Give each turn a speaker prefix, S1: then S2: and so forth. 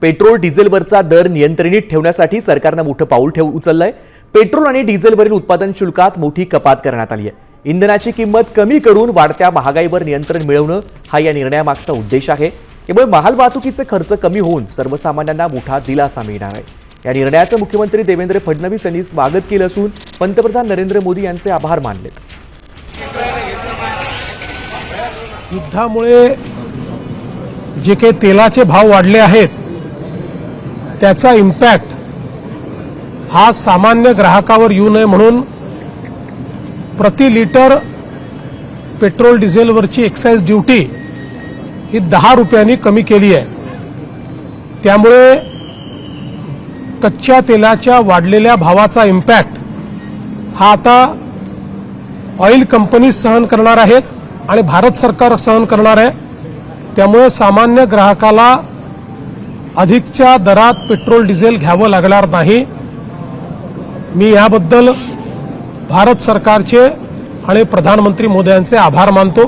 S1: Petrol डिझेलवरचा दर नियंत्रणीत ठेवण्यासाठी सरकारनं मोठं पाऊल उचललंय। पेट्रोल आणि डिझेलवरील उत्पादन शुल्कात मोठी कपात करण्यात आली आहे। इंधनाची किंमत कमी करून वाढत्या महागाईवर नियंत्रण मिळवणं हा या निर्णयामागचा उद्देश आहे। यामुळे माल वाहतुकीचे खर्च कमी होऊन सर्वसामान्यांना मोठा दिलासा मिळणार आहे। या निर्णयाचं मुख्यमंत्री देवेंद्र फडणवीस यांनी स्वागत केलं असून पंतप्रधान नरेंद्र मोदी यांचे आभार मानलेत।
S2: युद्धामुळे जे काही तेलाचे भाव वाढले आहेत त्याचा इम्पॅक्ट हा सामान्य ग्राहकावर येऊ नये म्हणून प्रति लिटर पेट्रोल डिझेलवरची एक्साइज ड्यूटी ही 10 रुपयांनी कमी केली आहे। त्यामुळे कच्च्या तेलाच्या वाढलेल्या भावाचा इम्पॅक्ट हा आता ऑइल कंपनीज सहन करणार आहेत आणि भारत सरकार सहन करणार आहे। त्यामुळे सामान्य ग्राहकाला अधिकच्या दरात पेट्रोल डिझेल घ्यावं लागणार नाही। मी याबद्दल भारत सरकारचे आणि प्रधानमंत्री मोदी यांचे आभार मानतो।